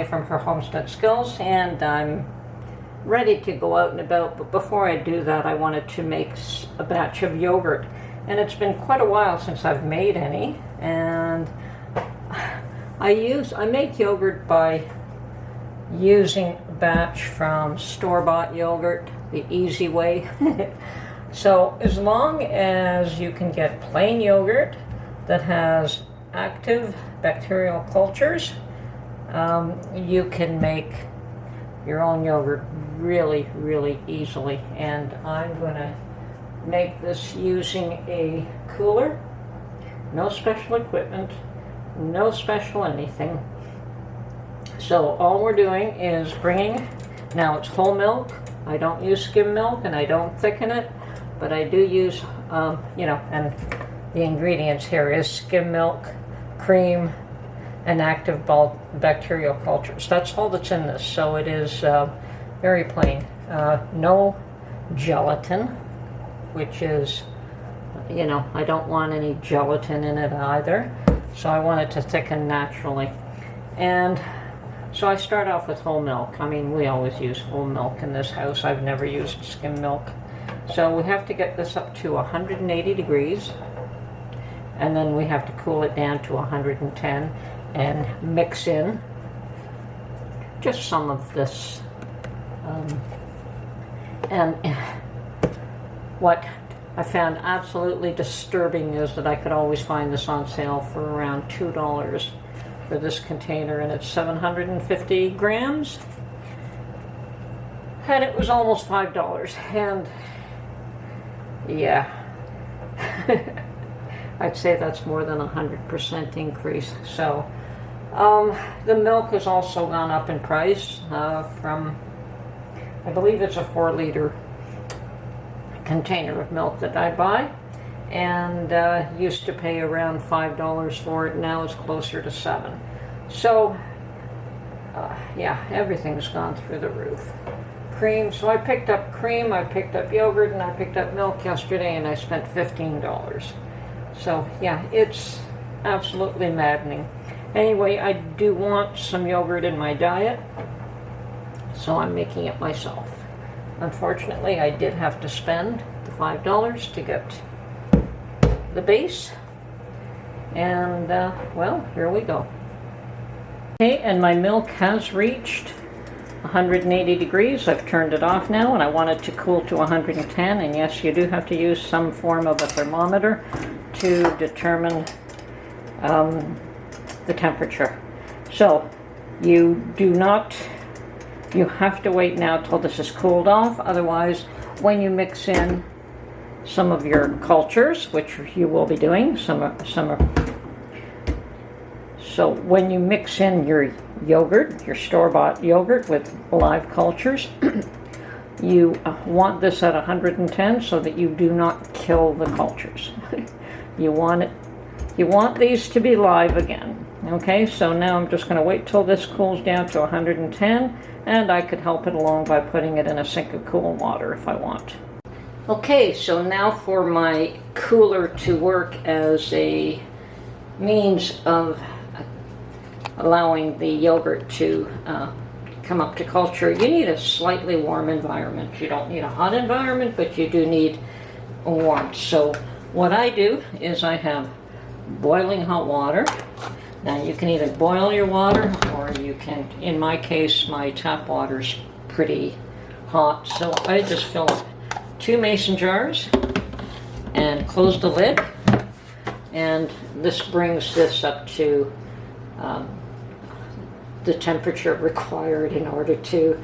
from her Homestead skills, and I'm ready to go out and about. But before I do that, I wanted to make a batch of yogurt, and it's been quite a while since I've made any. And I make yogurt by using a batch from store-bought yogurt, the easy way. So as long as you can get plain yogurt that has active bacterial cultures, you can make your own yogurt really, really easily. And I'm going to make this using a cooler, no special equipment, no special anything. So all we're doing is bringing, now it's whole milk. I don't use skim milk and I don't thicken it, but I do use, and the ingredients here is skim milk, cream, and active bacterial cultures. That's all that's in this. So it is very plain. No gelatin, which is, I don't want any gelatin in it either. So I want it to thicken naturally. And so I start off with whole milk. I mean, we always use whole milk in this house. I've never used skim milk. So we have to get this up to 180 degrees. And then we have to cool it down to 110 and mix in just some of this. And what I found absolutely disturbing is that I could always find this on sale for around $2 for this container, and it's 750 grams. And it was almost $5. And yeah, I'd say that's more than 100% increase. So the milk has also gone up in price from, I believe it's a 4-liter container of milk that I buy, and used to pay around $5 for it. Now it's closer to $7. So yeah, everything's gone through the roof. Cream, so I picked up cream, I picked up yogurt, and I picked up milk yesterday, and I spent $15. So yeah, it's absolutely maddening. Anyway, I do want some yogurt in my diet, so I'm making it myself. Unfortunately, I did have to spend the $5 to get the base, and well, here we go. Okay, and my milk has reached 180 degrees. I've turned it off now, and I want it to cool to 110. And yes, you do have to use some form of a thermometer to determine the temperature. So you have to wait now till this is cooled off. Otherwise, when you mix in some of your cultures, which you will be doing, so when you mix in your yogurt, your store-bought yogurt with live cultures, you want this at 110 so that you do not kill the cultures. You want these to be live again. Okay, so now I'm just going to wait till this cools down to 110, and I could help it along by putting it in a sink of cool water if I want. Okay, so now for my cooler to work as a means of allowing the yogurt to come up to culture, you need a slightly warm environment. You don't need a hot environment, but you do need warmth. So what I do is I have boiling hot water. Now you can either boil your water, or you can, in my case, my tap water's pretty hot, so I just fill up 2 mason jars and close the lid, and this brings this up to the temperature required in order to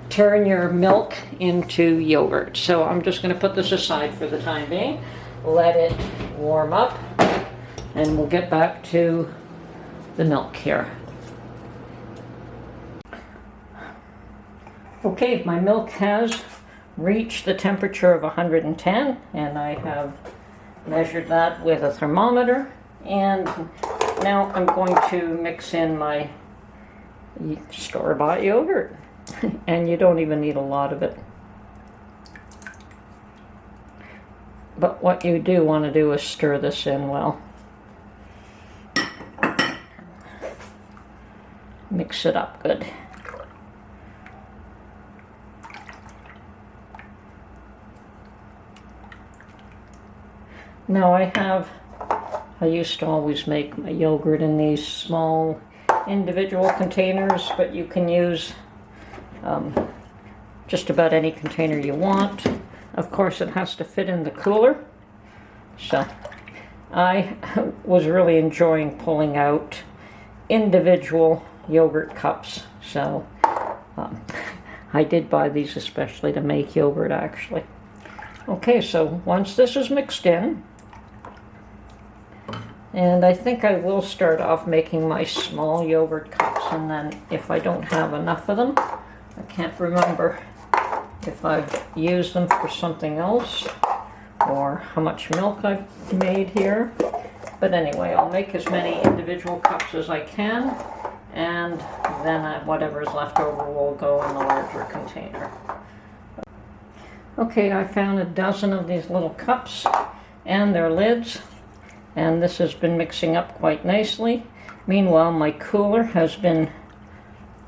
turn your milk into yogurt. So I'm just going to put this aside for the time being, let it warm up, and we'll get back to the milk here. Okay, my milk has reached the temperature of 110, and I have measured that with a thermometer, and now I'm going to mix in my store-bought yogurt. And you don't even need a lot of it. But what you do want to do is stir this in well. mix it up good. Now I used to always make my yogurt in these small individual containers, but you can use just about any container you want. Of course, it has to fit in the cooler. So I was really enjoying pulling out individual yogurt cups. So I did buy these especially to make yogurt, actually. Okay, so once this is mixed in, and I think I will start off making my small yogurt cups, and then if I don't have enough of them, I can't remember if I've used them for something else or how much milk I've made here. But anyway, I'll make as many individual cups as I can, and then whatever's left over will go in the larger container. Okay, I found a dozen of these little cups and their lids, and this has been mixing up quite nicely. Meanwhile, my cooler has been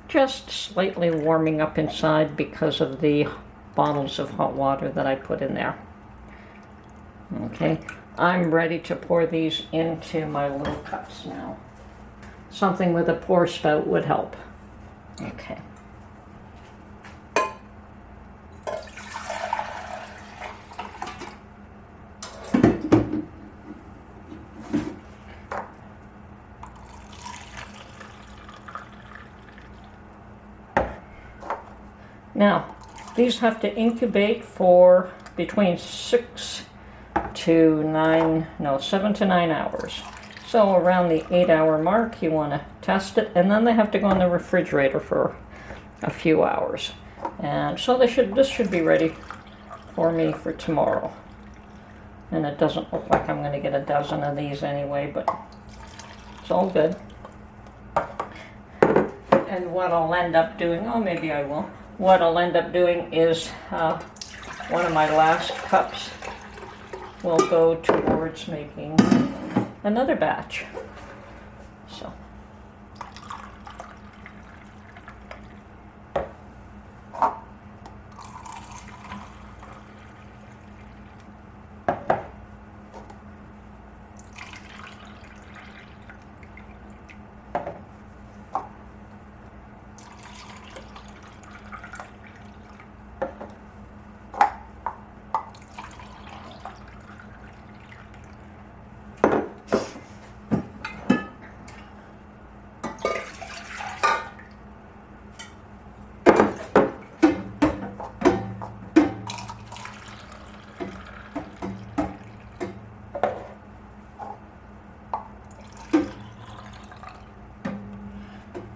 just slightly warming up inside because of the bottles of hot water that I put in there. Okay, I'm ready to pour these into my little cups now. Something with a pour spout would help. Okay. Now, these have to incubate for between 7 to 9 hours. So around the 8-hour mark, you want to test it, and then they have to go in the refrigerator for a few hours. And so this should be ready for me for tomorrow. And it doesn't look like I'm going to get a dozen of these anyway, but it's all good. And what I'll end up doing, oh, maybe I will. What I'll end up doing is one of my last cups will go towards making another batch. So.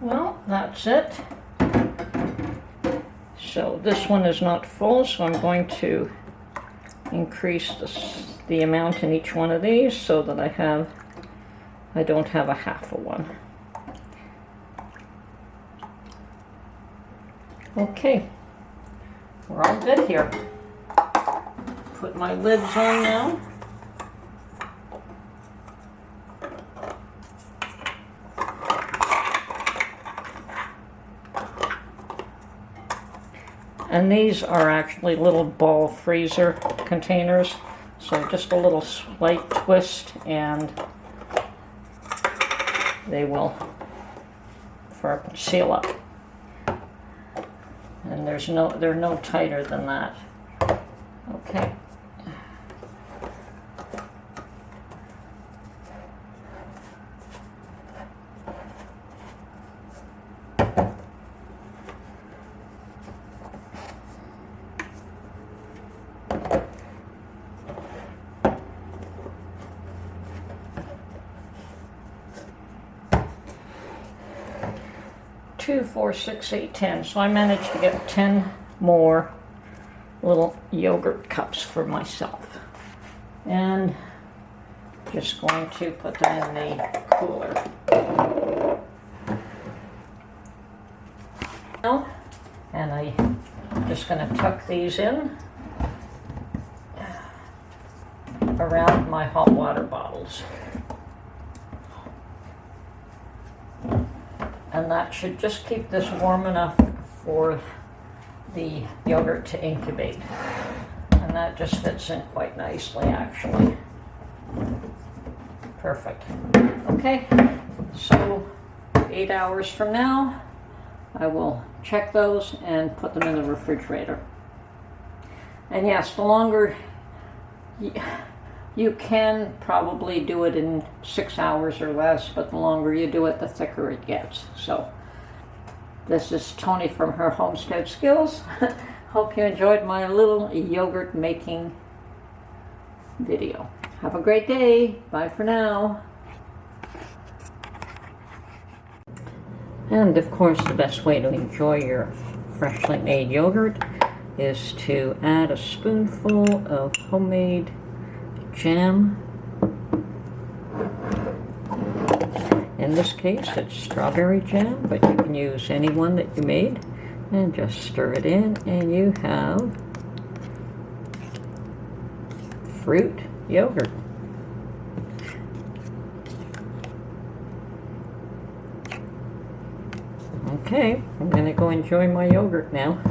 Well, that's it. So this one is not full, so I'm going to increase the amount in each one of these so that I don't have a half of one. Okay, we're all good here. Put my lids on now. And these are actually little ball freezer containers, so just a little slight twist and they will seal up. And they're no tighter than that. Okay. Two, 4, 6, 8, 10. So I managed to get 10 more little yogurt cups for myself. And just going to put them in the cooler. Now, and I'm just going to tuck these in around my hot water bottles. And that should just keep this warm enough for the yogurt to incubate. And that just fits in quite nicely, actually. Perfect. Okay, so 8 hours from now, I will check those and put them in the refrigerator. And yes, the longer, you can probably do it in 6 hours or less, but the longer you do it, the thicker it gets. So this is Tony from her Homestead Skills. Hope you enjoyed my little yogurt making video. Have a great day. Bye for now. And of course, the best way to enjoy your freshly made yogurt is to add a spoonful of homemade jam. In this case, it's strawberry jam, but you can use any one that you made. And just stir it in, and you have fruit yogurt. Okay, I'm going to go enjoy my yogurt now.